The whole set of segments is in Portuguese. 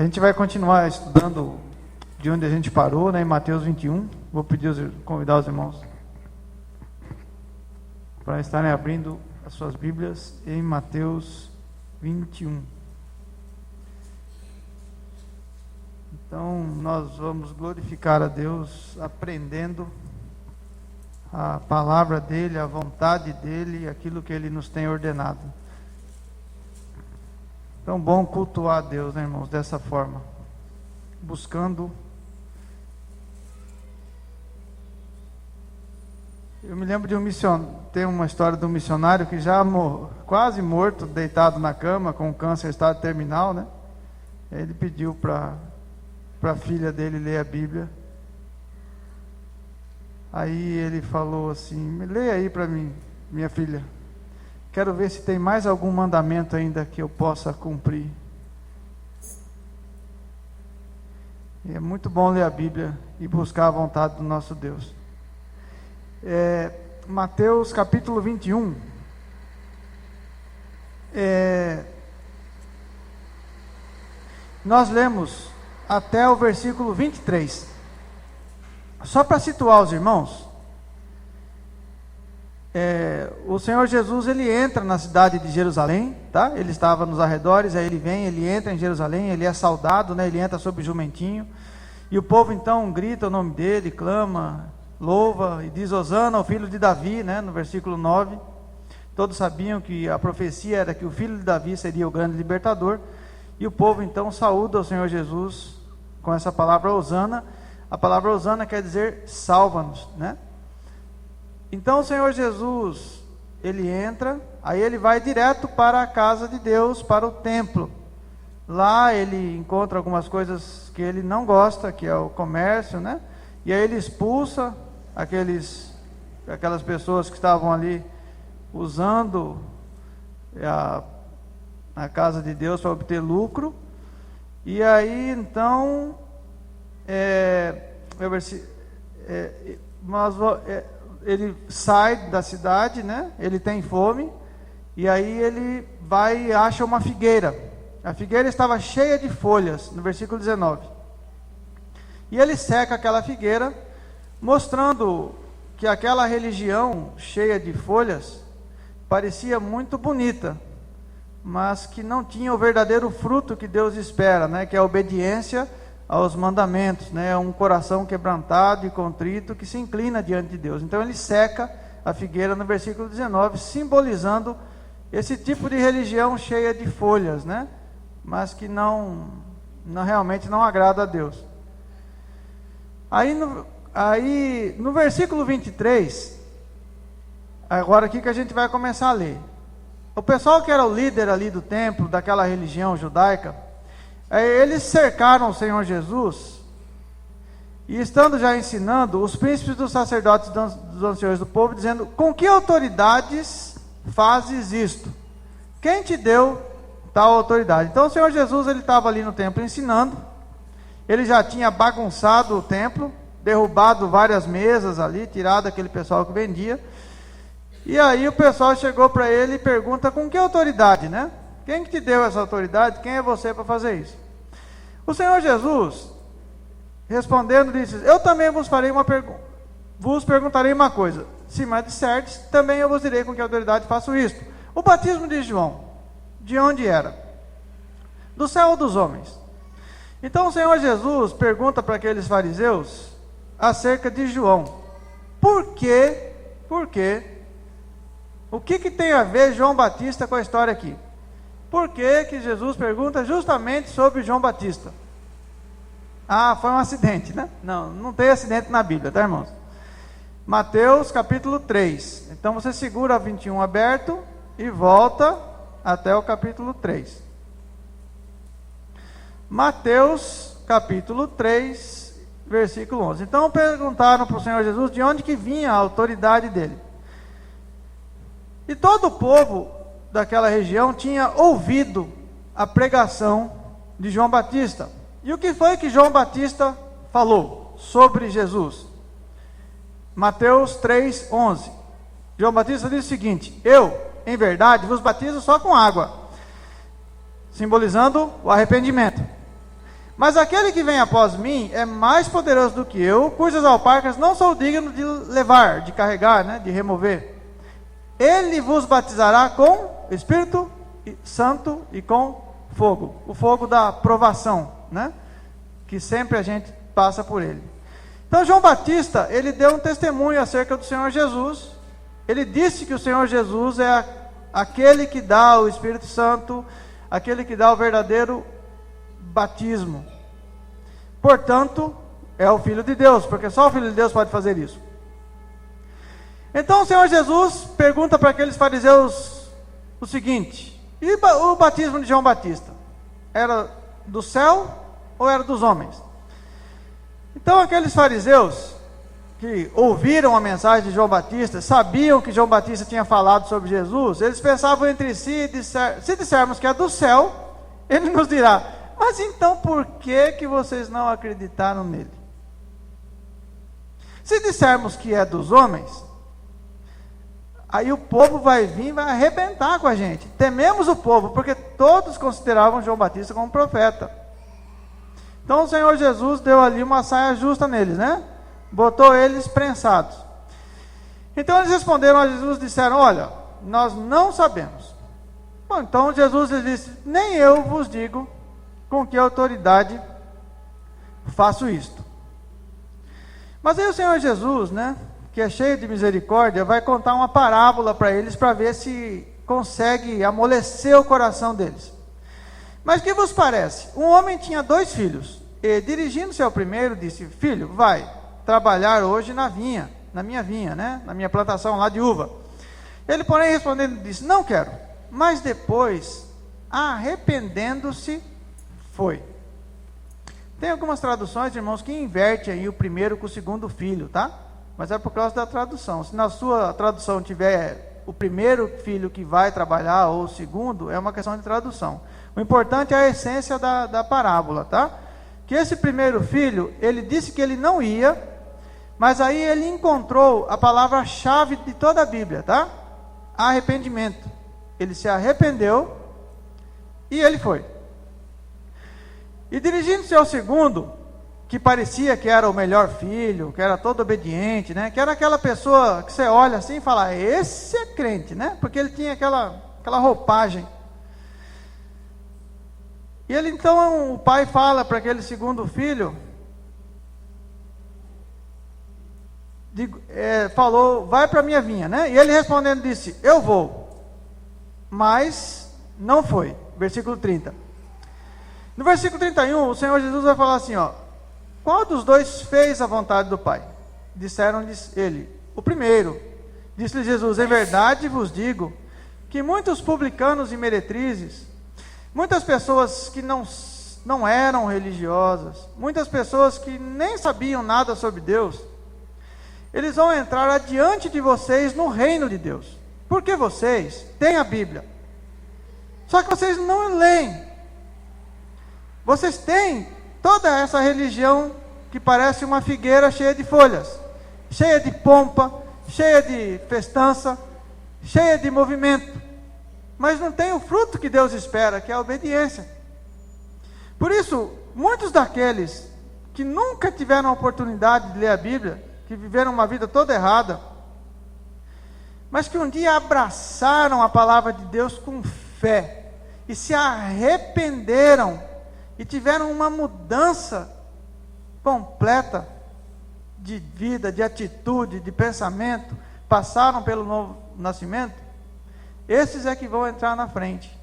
gente vai continuar estudando de onde a gente parou, né, em Mateus 21. Vou convidar os irmãos para estarem abrindo as suas Bíblias em Mateus 21. Então, nós vamos glorificar a Deus aprendendo a palavra dEle, a vontade dEle, aquilo que Ele nos tem ordenado. Então, bom cultuar a Deus, né, irmãos, dessa forma, buscando. Eu me lembro de tem uma história de um missionário que já quase morto, deitado na cama, com câncer em estado terminal, né? Ele pediu para a filha dele ler a Bíblia. Aí ele falou assim: leia aí para mim, minha filha. Quero ver se tem mais algum mandamento ainda que eu possa cumprir. E é muito bom ler a Bíblia e buscar a vontade do nosso Deus. Mateus capítulo 21. Nós lemos até o versículo 23. Só para situar os irmãos, o Senhor Jesus, ele entra na cidade de Jerusalém, tá? Ele estava nos arredores, aí ele entra em Jerusalém, ele é saudado, né? Ele entra sobre o jumentinho, e o povo então grita o nome dele, clama, louva e diz: Hosana ao filho de Davi, né? No versículo 9, todos sabiam que a profecia era que o filho de Davi seria o grande libertador, e o povo então saúda o Senhor Jesus com essa palavra Hosana. A palavra Hosana quer dizer salva-nos, né? Então o Senhor Jesus, ele entra, aí ele vai direto para a casa de Deus, para o templo. Lá ele encontra algumas coisas que ele não gosta, que é o comércio, né? E aí ele expulsa aquelas pessoas que estavam ali usando a casa de Deus para obter lucro. E aí então ele sai da cidade, né? Ele tem fome, e aí ele vai e acha uma figueira. A figueira estava cheia de folhas, no versículo 19. E ele seca aquela figueira, mostrando que aquela religião cheia de folhas parecia muito bonita, mas que não tinha o verdadeiro fruto que Deus espera, né? Que é a obediência aos mandamentos, né? Um coração quebrantado e contrito que se inclina diante de Deus. Então ele seca a figueira no versículo 19, simbolizando esse tipo de religião cheia de folhas, né? Mas que realmente não agrada a Deus. Aí no versículo 23, agora aqui que a gente vai começar a ler. O pessoal que era o líder ali do templo, daquela religião judaica, eles cercaram o Senhor Jesus, e estando já ensinando, os príncipes dos sacerdotes dos anciões do povo, dizendo: com que autoridades fazes isto? Quem te deu tal autoridade? Então o Senhor Jesus, ele estava ali no templo ensinando. Ele já tinha bagunçado o templo, derrubado várias mesas ali, tirado aquele pessoal que vendia. E aí o pessoal chegou para ele e pergunta: com que autoridade, né? Quem que te deu essa autoridade? Quem é você para fazer isso? O Senhor Jesus, respondendo, disse: eu também vos perguntarei uma coisa. Se me disserdes, também eu vos direi com que autoridade faço isto. O batismo de João, de onde era? Do céu ou dos homens? Então o Senhor Jesus pergunta para aqueles fariseus acerca de João. Por quê? O que tem a ver João Batista com a história aqui? Por que Jesus pergunta justamente sobre João Batista? Ah, foi um acidente, né? Não tem acidente na Bíblia, tá, irmãos? Mateus capítulo 3. Então você segura 21 aberto e volta até o capítulo 3. Mateus capítulo 3, versículo 11. Então perguntaram para o Senhor Jesus de onde que vinha a autoridade dele. E todo o povo daquela região tinha ouvido a pregação de João Batista. E o que foi que João Batista falou sobre Jesus? Mateus 3, 11. João Batista diz o seguinte: eu, em verdade, vos batizo só com água, simbolizando o arrependimento. Mas aquele que vem após mim é mais poderoso do que eu, cujas alparcas não sou digno de levar, de carregar, né, de remover. Ele vos batizará com Espírito Santo e com fogo. O fogo da provação, né? Que sempre a gente passa por ele. Então João Batista, ele deu um testemunho acerca do Senhor Jesus. Ele disse que o Senhor Jesus é aquele que dá o Espírito Santo, aquele que dá o verdadeiro batismo. Portanto, é o Filho de Deus, porque só o Filho de Deus pode fazer isso. Então o Senhor Jesus pergunta para aqueles fariseus o seguinte: e o batismo de João Batista? Era do céu ou era dos homens? Então aqueles fariseus que ouviram a mensagem de João Batista, sabiam que João Batista tinha falado sobre Jesus, eles pensavam entre si, se dissermos que é do céu, ele nos dirá: mas então por que vocês não acreditaram nele? Se dissermos que é dos homens, aí o povo vai vir e vai arrebentar com a gente. Tememos o povo, porque todos consideravam João Batista como profeta. Então o Senhor Jesus deu ali uma saia justa neles, né? Botou eles prensados. Então eles responderam a Jesus e disseram: olha, nós não sabemos. Bom, então Jesus lhes disse: nem eu vos digo com que autoridade faço isto. Mas aí o Senhor Jesus, né, que é cheio de misericórdia, vai contar uma parábola para eles, para ver se consegue amolecer o coração deles. Mas que vos parece? Um homem tinha 2 filhos, e dirigindo-se ao primeiro, disse: filho, vai trabalhar hoje na minha vinha, né, na minha plantação lá de uva. Ele, porém, respondendo, disse: não quero. Mas depois, arrependendo-se, foi. Tem algumas traduções, irmãos, que invertem aí o primeiro com o segundo filho, tá? Mas é por causa da tradução. Se na sua tradução tiver o primeiro filho que vai trabalhar ou o segundo, é uma questão de tradução. O importante é a essência da parábola, tá? Que esse primeiro filho, ele disse que ele não ia, mas aí ele encontrou a palavra-chave de toda a Bíblia, tá? Arrependimento. Ele se arrependeu e ele foi. E dirigindo-se ao segundo, que parecia que era o melhor filho, que era todo obediente, né? Que era aquela pessoa que você olha assim e fala: esse é crente, né? Porque ele tinha aquela roupagem. E ele, então, o pai fala para aquele segundo filho, falou: vai para a minha vinha, né? E ele respondendo disse: eu vou. Mas não foi. Versículo 30. No versículo 31, o Senhor Jesus vai falar assim, ó: qual dos 2 fez a vontade do Pai? Disseram-lhes ele: o primeiro. Disse-lhe Jesus: em verdade vos digo que muitos publicanos e meretrizes, muitas pessoas que não eram religiosas, muitas pessoas que nem sabiam nada sobre Deus, eles vão entrar adiante de vocês no reino de Deus. Porque vocês têm a Bíblia, só que vocês não leem. Vocês têm toda essa religião que parece uma figueira cheia de folhas, cheia de pompa, cheia de festança, cheia de movimento, mas não tem o fruto que Deus espera, que é a obediência. Por isso, muitos daqueles que nunca tiveram a oportunidade de ler a Bíblia, que viveram uma vida toda errada, mas que um dia abraçaram a palavra de Deus com fé, e se arrependeram, e tiveram uma mudança completa de vida, de atitude, de pensamento, passaram pelo novo nascimento, esses é que vão entrar na frente.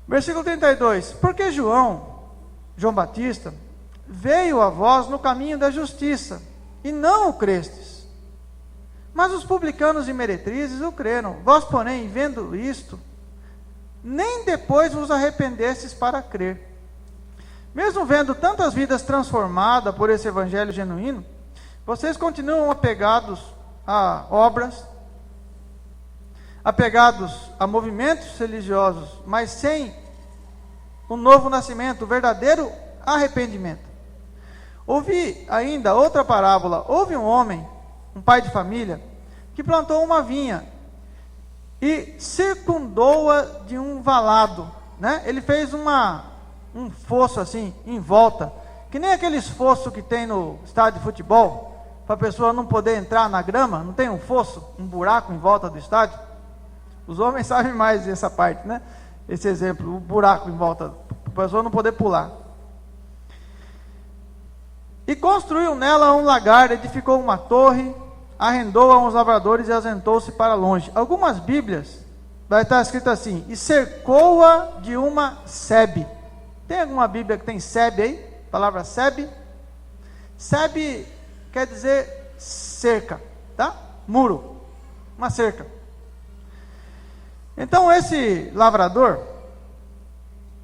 Versículo 32. Porque João Batista, veio a vós no caminho da justiça, e não o crestes. Mas os publicanos e meretrizes o creram. Vós, porém, vendo isto, nem depois vos arrependestes para crer. Mesmo vendo tantas vidas transformadas por esse evangelho genuíno, vocês continuam apegados a obras, apegados a movimentos religiosos, mas sem o novo nascimento, o verdadeiro arrependimento. Ouvi ainda outra parábola. Houve um homem, um pai de família, que plantou uma vinha e circundou-a de um valado, né? Ele fez uma um fosso assim, em volta, que nem aqueles fossos que tem no estádio de futebol, para a pessoa não poder entrar na grama, não tem um fosso, um buraco em volta do estádio? Os homens sabem mais essa parte, né? Esse exemplo, o buraco em volta, para a pessoa não poder pular. E construiu nela um lagar, edificou uma torre, arrendou a uns lavradores e ausentou-se para longe. Algumas Bíblias vai estar escrito assim: e cercou-a de uma sebe. Tem alguma Bíblia que tem sebe aí? Palavra sebe. Sebe quer dizer cerca, tá? Muro, uma cerca. Então esse lavrador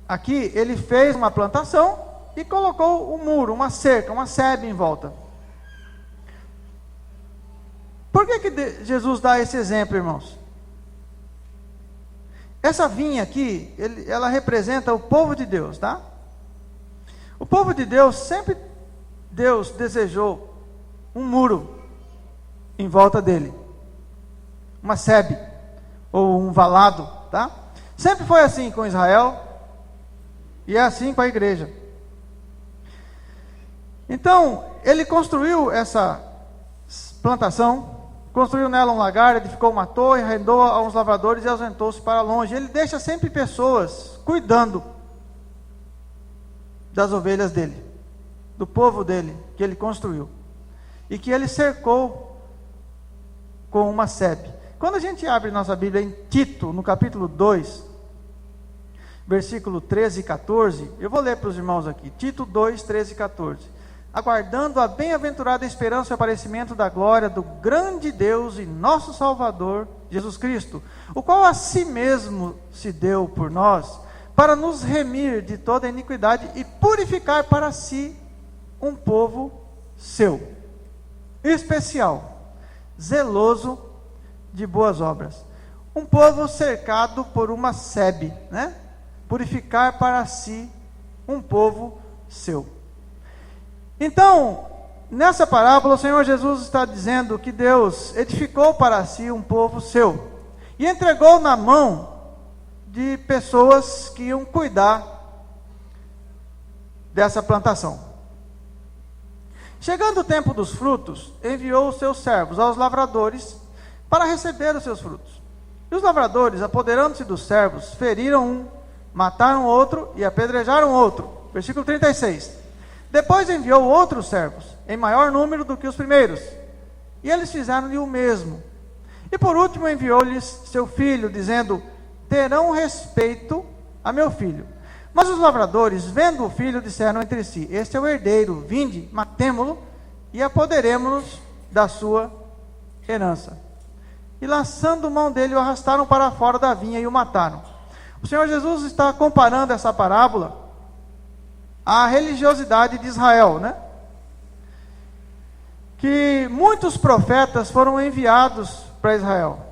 aqui, ele fez uma plantação e colocou um muro, uma cerca, uma sebe em volta. Por que Jesus dá esse exemplo, irmãos? Essa vinha aqui, ela representa o povo de Deus, tá? O povo de Deus, sempre Deus desejou um muro em volta dele, uma sebe, ou um valado, tá? Sempre foi assim com Israel, e é assim com a igreja. Então, ele construiu essa plantação, construiu nela um lagar, edificou uma torre, arrendou a uns lavradores e ausentou-se para longe. Ele deixa sempre pessoas cuidando das ovelhas dele, do povo dele, que ele construiu, e que ele cercou com uma sebe. Quando a gente abre nossa Bíblia em Tito, no capítulo 2, versículo 13 e 14, eu vou ler para os irmãos aqui, Tito 2, 13 e 14. Aguardando a bem-aventurada esperança e o aparecimento da glória do grande Deus e nosso Salvador, Jesus Cristo, o qual a si mesmo se deu por nós, para nos remir de toda iniquidade e purificar para si um povo seu, especial, zeloso de boas obras. Um povo cercado por uma sebe, né? Purificar para si um povo seu. Então, nessa parábola, o Senhor Jesus está dizendo que Deus edificou para si um povo seu e entregou na mão de pessoas que iam cuidar dessa plantação. Chegando o tempo dos frutos, enviou os seus servos aos lavradores para receber os seus frutos. E os lavradores, apoderando-se dos servos, feriram um, mataram outro e apedrejaram outro. Versículo 36. Depois enviou outros servos, em maior número do que os primeiros, e eles fizeram-lhe o mesmo. E por último enviou-lhes seu filho, dizendo: terão respeito a meu filho. Mas os lavradores, vendo o filho, disseram entre si: este é o herdeiro, vinde, matemo-lo e apoderemo-nos da sua herança. E lançando mão dele, o arrastaram para fora da vinha e o mataram. O Senhor Jesus está comparando essa parábola à religiosidade de Israel, né? Que muitos profetas foram enviados para Israel.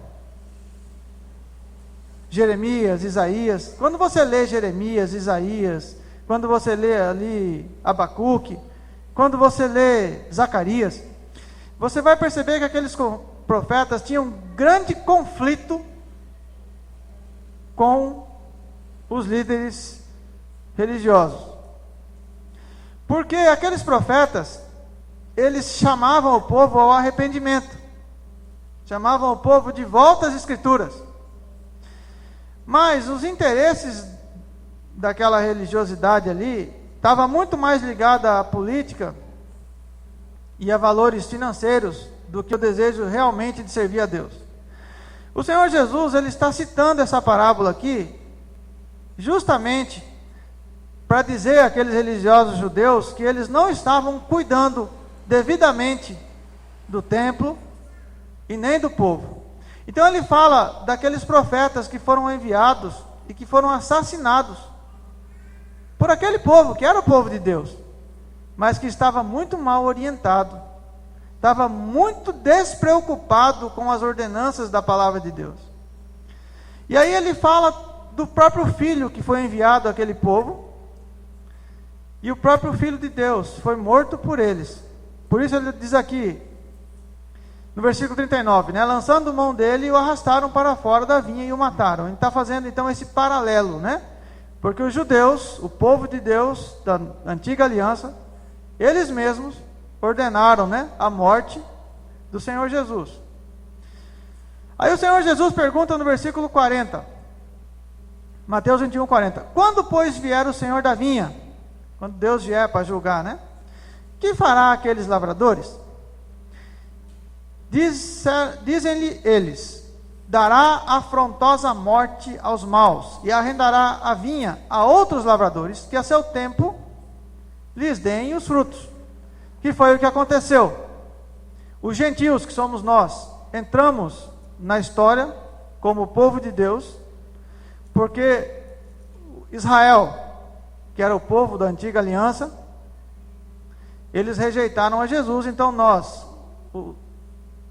Jeremias, Isaías. Quando você lê Jeremias, Isaías, quando você lê ali Abacuque, quando você lê Zacarias, você vai perceber que aqueles profetas tinham um grande conflito com os líderes religiosos. Porque aqueles profetas, eles chamavam o povo ao arrependimento, chamavam o povo de volta às Escrituras. Mas os interesses daquela religiosidade ali estava muito mais ligada à política e a valores financeiros do que o desejo realmente de servir a Deus. O Senhor Jesus, ele está citando essa parábola aqui justamente para dizer àqueles religiosos judeus que eles não estavam cuidando devidamente do templo e nem do povo. Então ele fala daqueles profetas que foram enviados e que foram assassinados por aquele povo, que era o povo de Deus, mas que estava muito mal orientado, estava muito despreocupado com as ordenanças da palavra de Deus. E aí ele fala do próprio filho que foi enviado àquele povo, e o próprio Filho de Deus foi morto por eles. Por isso ele diz aqui, no versículo 39, né? Lançando mão dele, o arrastaram para fora da vinha e o mataram. Ele está fazendo então esse paralelo, né? Porque os judeus, o povo de Deus da antiga aliança, eles mesmos ordenaram, né, a morte do Senhor Jesus. Aí o Senhor Jesus pergunta no versículo 40, Mateus 21, 40: quando, pois, vier o Senhor da vinha, quando Deus vier para julgar, né, que fará aqueles lavradores? Dizem-lhe eles: dará afrontosa morte aos maus, e arrendará a vinha a outros lavradores, que a seu tempo lhes deem os frutos. Que foi o que aconteceu. Os gentios, que somos nós, entramos na história como povo de Deus, porque Israel, que era o povo da antiga aliança, eles rejeitaram a Jesus. Então nós,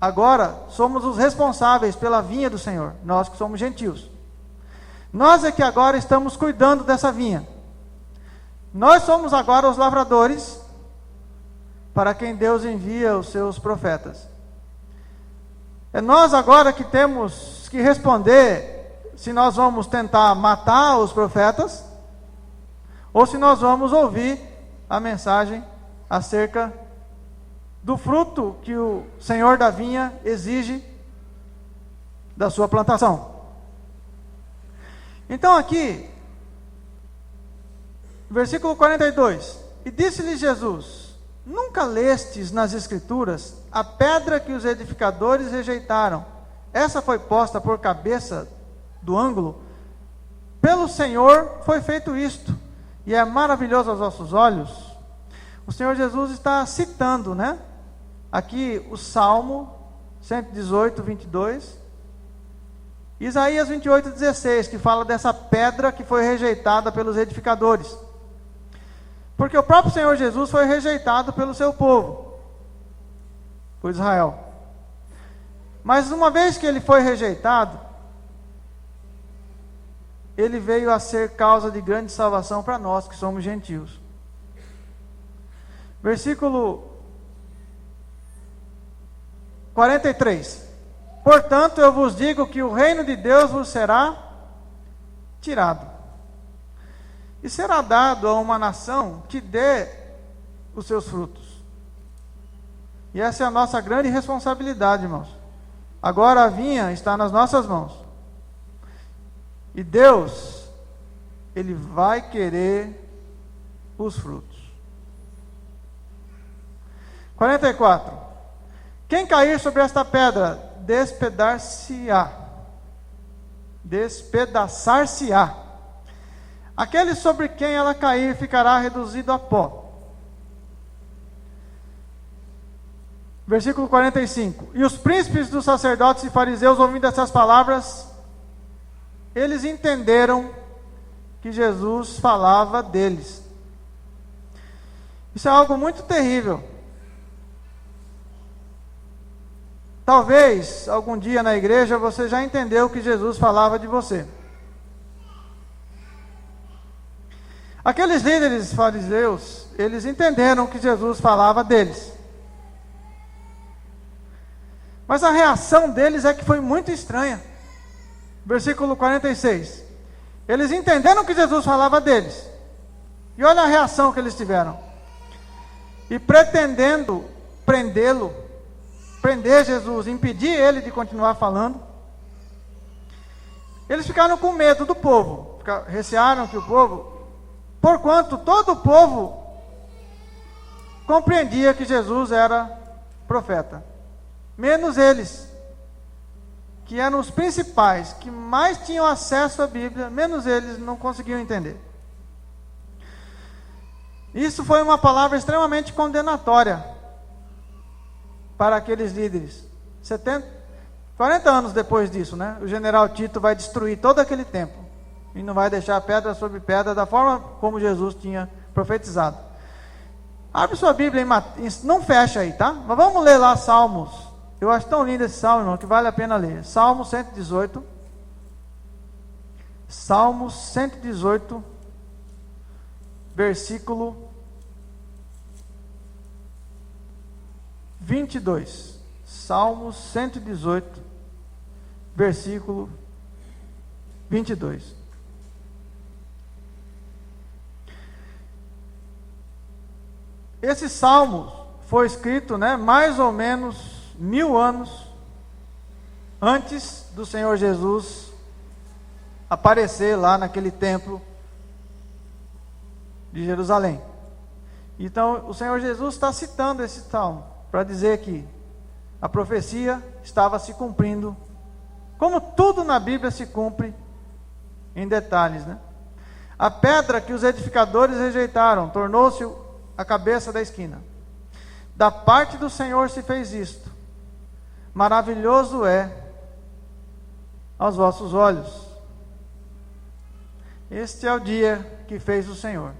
agora, somos os responsáveis pela vinha do Senhor, nós que somos gentios. Nós é que agora estamos cuidando dessa vinha. Nós somos agora os lavradores, para quem Deus envia os seus profetas. É nós agora que temos que responder se nós vamos tentar matar os profetas, ou se nós vamos ouvir a mensagem acerca do fruto que o Senhor da vinha exige da sua plantação. Então aqui, versículo 42: e disse-lhe Jesus: nunca lestes nas Escrituras a pedra que os edificadores rejeitaram? Essa foi posta por cabeça do ângulo. Pelo Senhor foi feito isto, e é maravilhoso aos vossos olhos. O Senhor Jesus está citando, né, aqui o Salmo 118, 22, Isaías 28, 16, que fala dessa pedra que foi rejeitada pelos edificadores. Porque o próprio Senhor Jesus foi rejeitado pelo seu povo, por Israel. Mas uma vez que ele foi rejeitado, ele veio a ser causa de grande salvação para nós que somos gentios. Versículo 43: portanto eu vos digo que o reino de Deus vos será tirado, e será dado a uma nação que dê os seus frutos. E essa é a nossa grande responsabilidade, irmãos. Agora a vinha está nas nossas mãos. E Deus, Ele vai querer os frutos. 44. Quem cair sobre esta pedra, despedaçar-se-á. Despedaçar-se-á. Aquele sobre quem ela cair ficará reduzido a pó. Versículo 45. E os príncipes dos sacerdotes e fariseus, ouvindo essas palavras, eles entenderam que Jesus falava deles. Isso é algo muito terrível. Talvez, algum dia na igreja, você já entendeu que Jesus falava de você. Aqueles líderes fariseus, eles entenderam que Jesus falava deles. Mas a reação deles é que foi muito estranha. Versículo 46. Eles entenderam que Jesus falava deles. E olha a reação que eles tiveram. E pretendendo prender Jesus, impedir ele de continuar falando, eles ficaram com medo do povo. Recearam que o povo, porquanto todo o povo compreendia que Jesus era profeta, menos eles, que eram os principais, que mais tinham acesso à Bíblia, menos eles não conseguiam entender. Isso foi uma palavra extremamente condenatória para aqueles líderes. 40 anos depois disso, né? O general Tito vai destruir todo aquele templo e não vai deixar pedra sobre pedra da forma como Jesus tinha profetizado. Abre sua Bíblia, não fecha aí, tá? Mas vamos ler lá Salmos. Eu acho tão lindo esse salmo, irmão, que vale a pena ler. Salmo 118. Salmo 118, versículo 22. Salmo 118, versículo 22. Esse salmo foi escrito, mais ou menos 1000 anos antes do Senhor Jesus aparecer lá naquele templo de Jerusalém. Então o Senhor Jesus está citando esse salmo para dizer que a profecia estava se cumprindo, como tudo na Bíblia se cumpre em detalhes, A pedra que os edificadores rejeitaram tornou-se a cabeça da esquina. Da parte do Senhor se fez isto. Maravilhoso é aos vossos olhos. Este é o dia que fez o Senhor.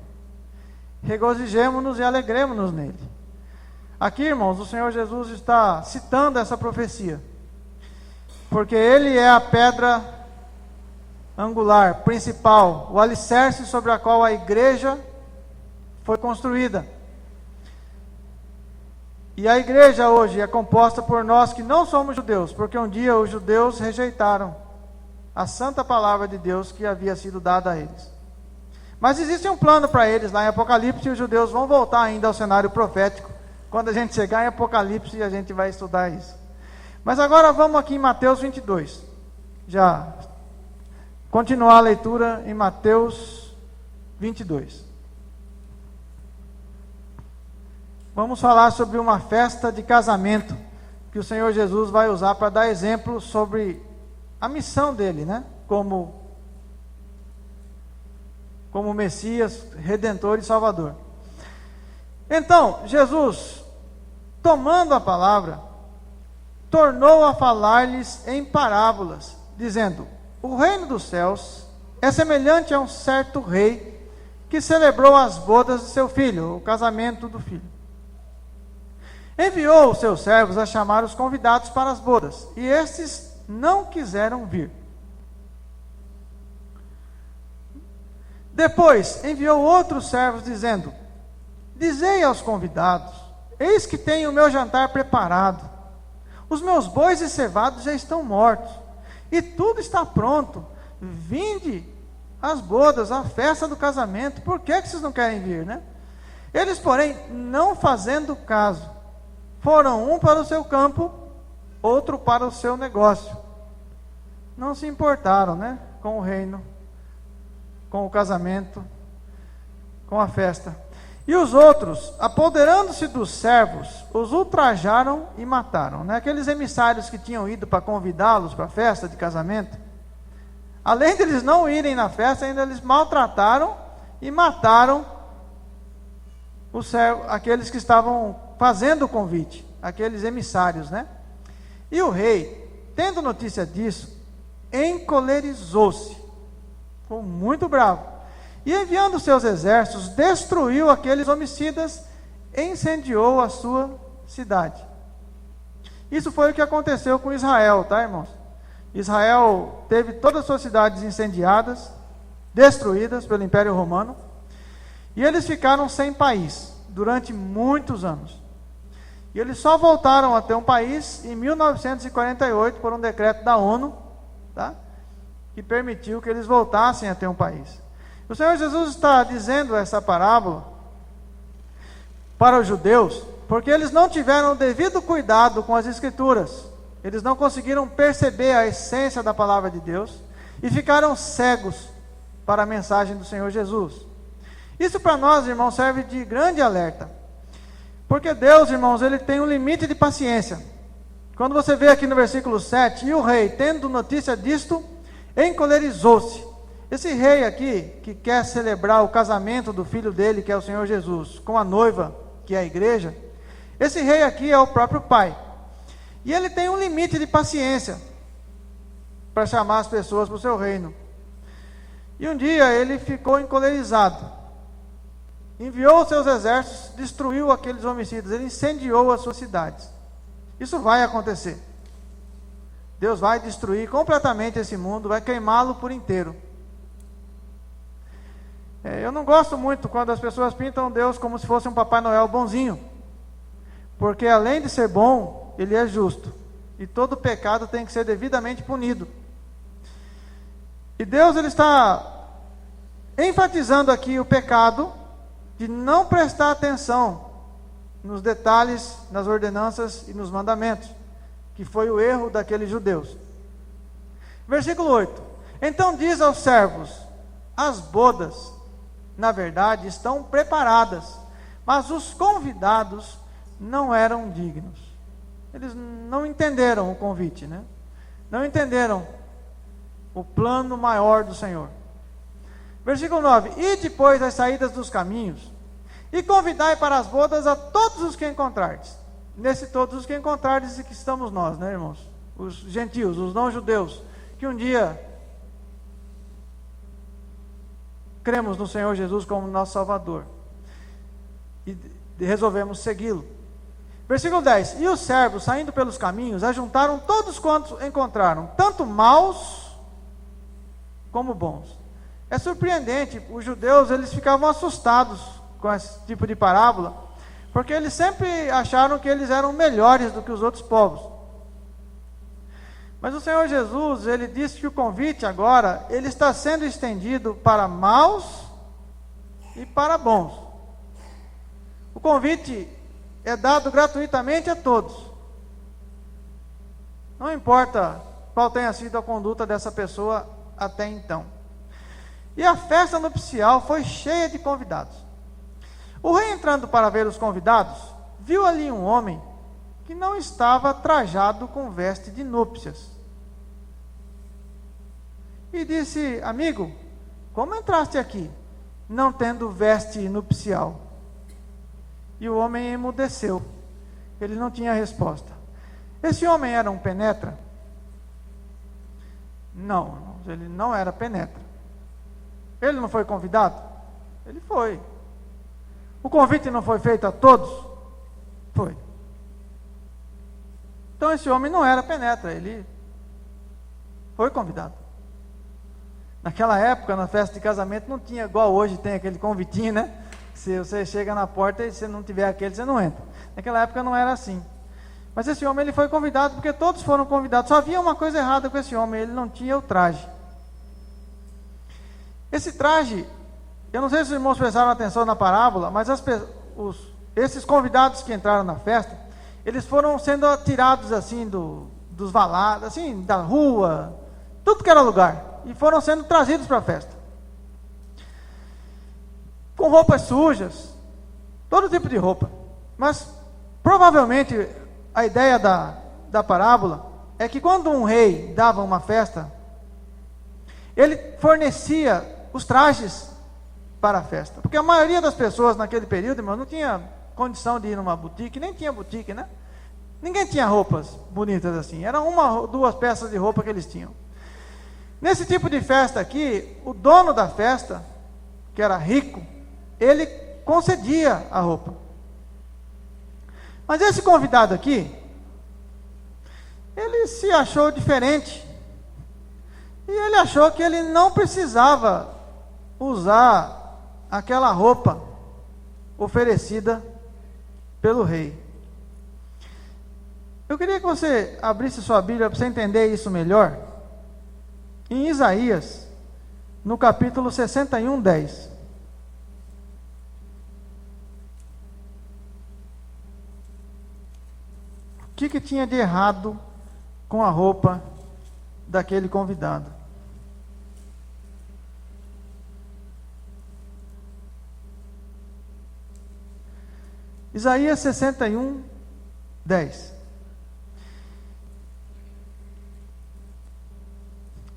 Regozijemo-nos e alegremo-nos nele. Aqui, irmãos, o Senhor Jesus está citando essa profecia, porque Ele é a pedra angular, principal, o alicerce sobre a qual a igreja foi construída. E a igreja hoje é composta por nós que não somos judeus, porque um dia os judeus rejeitaram a santa palavra de Deus que havia sido dada a eles. Mas existe um plano para eles lá em Apocalipse, e os judeus vão voltar ainda ao cenário profético. Quando a gente chegar em Apocalipse, a gente vai estudar isso. Mas agora vamos aqui em Mateus 22. Já continuar a leitura em Mateus 22. Vamos falar sobre uma festa de casamento que o Senhor Jesus vai usar para dar exemplo sobre a missão dele, como Messias, Redentor e Salvador. Então, Jesus, tomando a palavra, tornou a falar-lhes em parábolas, dizendo: o reino dos céus é semelhante a um certo rei que celebrou as bodas de seu filho, o casamento do filho. Enviou os seus servos a chamar os convidados para as bodas, e estes não quiseram vir. Depois enviou outros servos, dizendo: dizei aos convidados: eis que tenho o meu jantar preparado, os meus bois e cevados já estão mortos, e tudo está pronto, vinde às bodas, à festa do casamento. Por que vocês não querem vir, Eles, porém, não fazendo caso, foram um para o seu campo, outro para o seu negócio. Não se importaram, com o reino, com o casamento, com a festa. E os outros, apoderando-se dos servos, os ultrajaram e mataram. Aqueles emissários que tinham ido para convidá-los para a festa de casamento, além de eles não irem na festa, ainda eles maltrataram e mataram aqueles que estavam fazendo o convite, aqueles emissários, E o rei, tendo notícia disso, encolerizou-se, ficou muito bravo, e enviando seus exércitos, destruiu aqueles homicidas e incendiou a sua cidade. Isso foi o que aconteceu com Israel, irmãos? Israel teve todas as suas cidades incendiadas, destruídas pelo Império Romano, e eles ficaram sem país durante muitos anos. E eles só voltaram a ter um país em 1948 por um decreto da ONU, que permitiu que eles voltassem a ter um país. O Senhor Jesus está dizendo essa parábola para os judeus, porque eles não tiveram o devido cuidado com as Escrituras. Eles não conseguiram perceber a essência da palavra de Deus e ficaram cegos para a mensagem do Senhor Jesus. Isso para nós, irmãos, serve de grande alerta. Porque Deus, irmãos, Ele tem um limite de paciência. Quando você vê aqui no versículo 7, e o rei, tendo notícia disto, encolerizou-se. Esse rei aqui, que quer celebrar o casamento do filho dele, que é o Senhor Jesus, com a noiva, que é a igreja, esse rei aqui é o próprio Pai. E ele tem um limite de paciência para chamar as pessoas para o seu reino. E um dia ele ficou encolerizado. Enviou os seus exércitos, destruiu aqueles homicidas, ele incendiou as suas cidades. Isso vai acontecer. Deus vai destruir completamente esse mundo, vai queimá-lo por inteiro. Eu não gosto muito quando as pessoas pintam Deus como se fosse um Papai Noel bonzinho, porque além de ser bom, Ele é justo, e todo pecado tem que ser devidamente punido. E Deus, Ele está enfatizando aqui o pecado de não prestar atenção nos detalhes, nas ordenanças e nos mandamentos, que foi o erro daqueles judeus. Versículo 8: então diz aos servos: as bodas, na verdade, estão preparadas, mas os convidados não eram dignos. Eles não entenderam o convite, né? Não entenderam o plano maior do Senhor. Versículo 9: e depois das saídas dos caminhos, e convidai para as bodas a todos os que encontrardes. Nesse todos os que encontrardes, que estamos nós, né, irmãos? Os gentios, os não-judeus, que um dia cremos no Senhor Jesus como nosso Salvador e resolvemos segui-lo. Versículo 10: e os servos, saindo pelos caminhos, ajuntaram todos quantos encontraram, tanto maus como bons. É surpreendente, os judeus, eles ficavam assustados com esse tipo de parábola, porque eles sempre acharam que eles eram melhores do que os outros povos. Mas o Senhor Jesus, ele disse que o convite agora, ele está sendo estendido para maus e para bons. O convite é dado gratuitamente a todos. Não importa qual tenha sido a conduta dessa pessoa até então. E a festa nupcial foi cheia de convidados. O rei, entrando para ver os convidados, viu ali um homem que não estava trajado com veste de núpcias. E disse: amigo, como entraste aqui, não tendo veste nupcial? E o homem emudeceu. Ele não tinha resposta. Esse homem era um penetra? Não, ele não era penetra. Ele não foi convidado? Ele foi. O convite não foi feito a todos? Foi. Então esse homem não era penetra, ele foi convidado. Naquela época, na festa de casamento, não tinha igual hoje, tem aquele convitinho, né? Se você chega na porta e se não tiver aquele, você não entra. Naquela época não era assim. Mas esse homem, ele foi convidado porque todos foram convidados. Só havia uma coisa errada com esse homem: ele não tinha o traje. Esse traje, eu não sei se os irmãos prestaram atenção na parábola, mas esses convidados que entraram na festa, eles foram sendo tirados assim dos valados, assim, da rua, tudo que era lugar, e foram sendo trazidos para a festa, com roupas sujas, todo tipo de roupa. Mas provavelmente a ideia da parábola é que quando um rei dava uma festa, ele fornecia os trajes para a festa, porque a maioria das pessoas naquele período, irmão, não tinha condição de ir numa boutique, nem tinha boutique, né? Ninguém tinha roupas bonitas assim, eram uma ou duas peças de roupa que eles tinham. Nesse tipo de festa aqui, o dono da festa, que era rico, ele concedia a roupa. Mas esse convidado aqui, ele se achou diferente, e ele achou que ele não precisava usar aquela roupa oferecida pelo rei. Eu queria que você abrisse sua Bíblia para você entender isso melhor. Em Isaías, no capítulo 61, 10. O que tinha de errado com a roupa daquele convidado? Isaías 61, 10.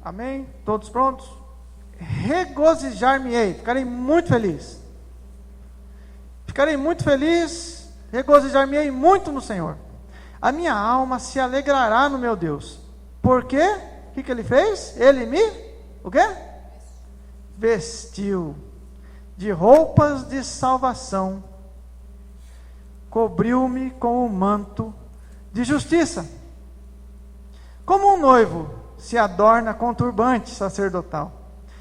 Amém? Todos prontos? Regozijar-me-ei, ficarei muito feliz. Ficarei muito feliz, regozijar-me-ei muito no Senhor. A minha alma se alegrará no meu Deus. Por quê? O que ele fez? Ele me, o quê? Vestiu de roupas de salvação, cobriu-me com o manto de justiça. Como um noivo se adorna com turbante sacerdotal,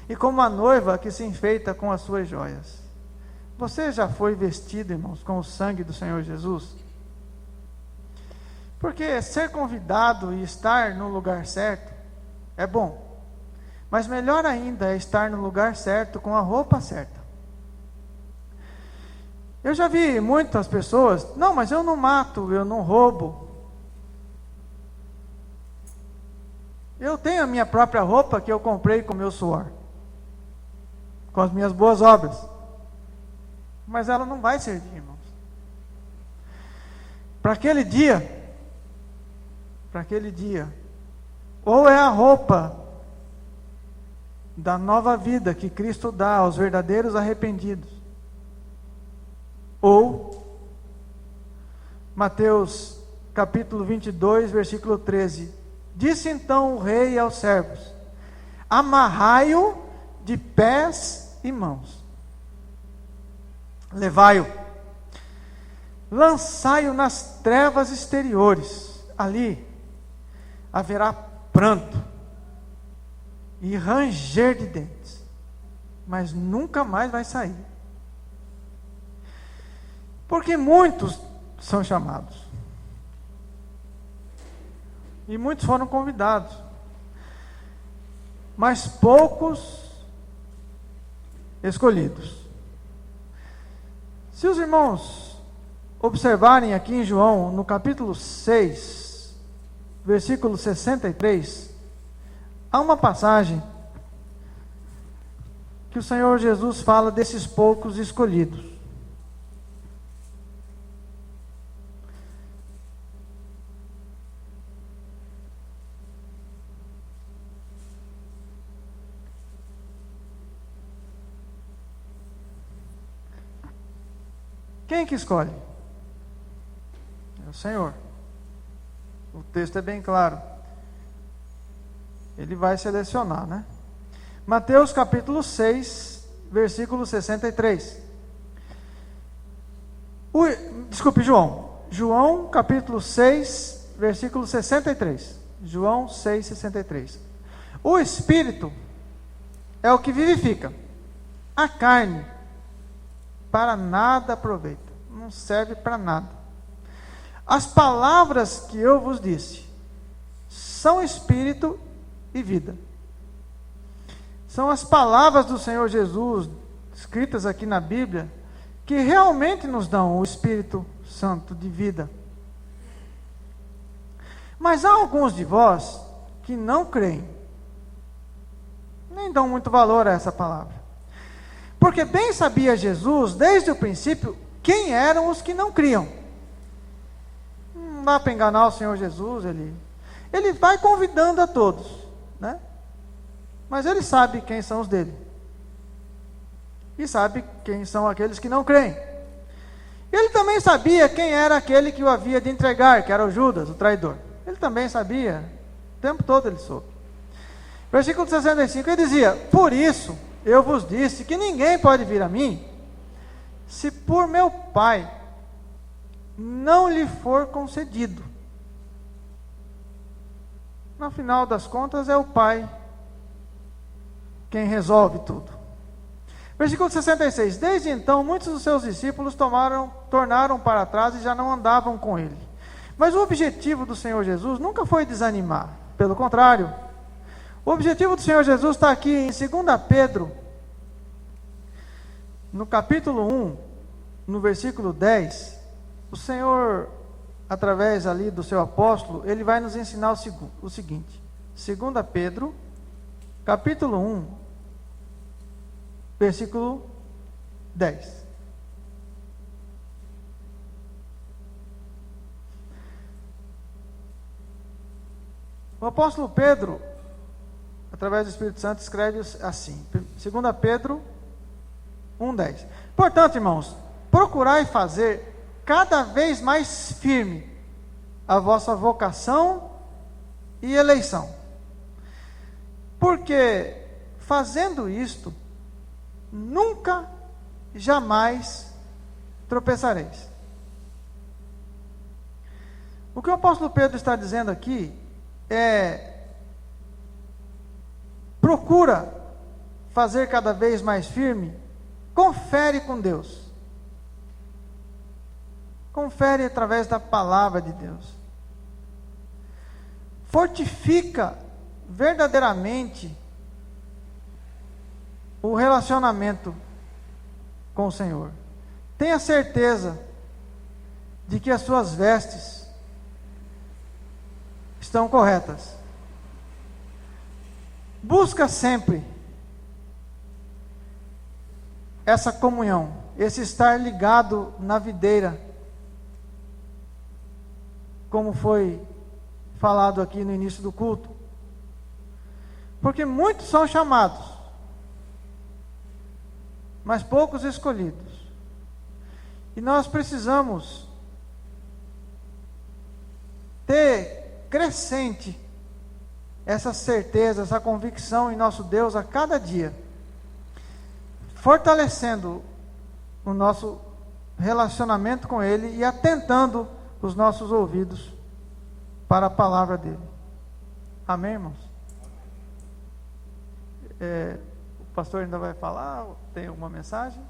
e como a noiva que se enfeita com as suas joias. Você já foi vestido, irmãos, com o sangue do Senhor Jesus? Porque ser convidado e estar no lugar certo é bom, mas melhor ainda é estar no lugar certo com a roupa certa. Eu já vi muitas pessoas, não, mas eu não mato, eu não roubo. Eu tenho a minha própria roupa que eu comprei com o meu suor, com as minhas boas obras. Mas ela não vai servir, irmãos. Para aquele dia, ou é a roupa da nova vida que Cristo dá aos verdadeiros arrependidos, ou Mateus capítulo 22, versículo 13, disse então o rei aos servos: amarrai-o de pés e mãos, levai-o, lançai-o nas trevas exteriores, ali haverá pranto e ranger de dentes, mas nunca mais vai sair. Porque muitos são chamados, e muitos foram convidados, mas poucos escolhidos. Se os irmãos observarem aqui em João, no capítulo 6, versículo 63, há uma passagem que o Senhor Jesus fala desses poucos escolhidos. Quem que escolhe? É o Senhor. O texto é bem claro. Ele vai selecionar, né? Mateus capítulo 6, versículo 63. Desculpe, João. João capítulo 6, versículo 63. João 6, 63. O Espírito é o que vivifica. A carne para nada aproveita, não serve para nada. As palavras que eu vos disse são espírito e vida. São as palavras do Senhor Jesus, escritas aqui na Bíblia, que realmente nos dão o Espírito Santo de vida. Mas há alguns de vós que não creem, nem dão muito valor a essa palavra. Porque bem sabia Jesus, desde o princípio, quem eram os que não criam. Não dá para enganar o Senhor Jesus, ele vai convidando a todos, né? Mas ele sabe quem são os dele. E sabe quem são aqueles que não creem. Ele também sabia quem era aquele que o havia de entregar, que era o Judas, o traidor. Ele também sabia, o tempo todo ele soube. Versículo 65, ele dizia: por isso eu vos disse que ninguém pode vir a mim, se por meu Pai não lhe for concedido. No final das contas, é o Pai quem resolve tudo. Versículo 66, desde então muitos dos seus discípulos tornaram para trás e já não andavam com ele. Mas o objetivo do Senhor Jesus nunca foi desanimar, pelo contrário. O objetivo do Senhor Jesus está aqui em 2 Pedro, no capítulo 1, no versículo 10, o Senhor, através ali do seu apóstolo, ele vai nos ensinar o seguinte, 2 Pedro, capítulo 1, versículo 10. O apóstolo Pedro, através do Espírito Santo, escreve assim, 2 Pedro 1:10. Portanto, irmãos, procurai fazer cada vez mais firme a vossa vocação e eleição. Porque, fazendo isto, nunca, jamais tropeçareis. O que o apóstolo Pedro está dizendo aqui é: procura fazer cada vez mais firme, confere com Deus. Confere através da palavra de Deus. Fortifica verdadeiramente o relacionamento com o Senhor. Tenha certeza de que as suas vestes estão corretas. Busca sempre essa comunhão, esse estar ligado na videira, como foi falado aqui no início do culto. Porque muitos são chamados, mas poucos escolhidos. E nós precisamos ter crescente essa certeza, essa convicção em nosso Deus a cada dia, fortalecendo o nosso relacionamento com Ele e atentando os nossos ouvidos para a palavra dEle. Amém, irmãos? O pastor ainda vai falar? Tem alguma mensagem?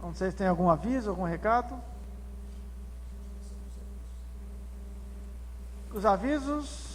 Não sei se tem algum aviso, algum recado. Os avisos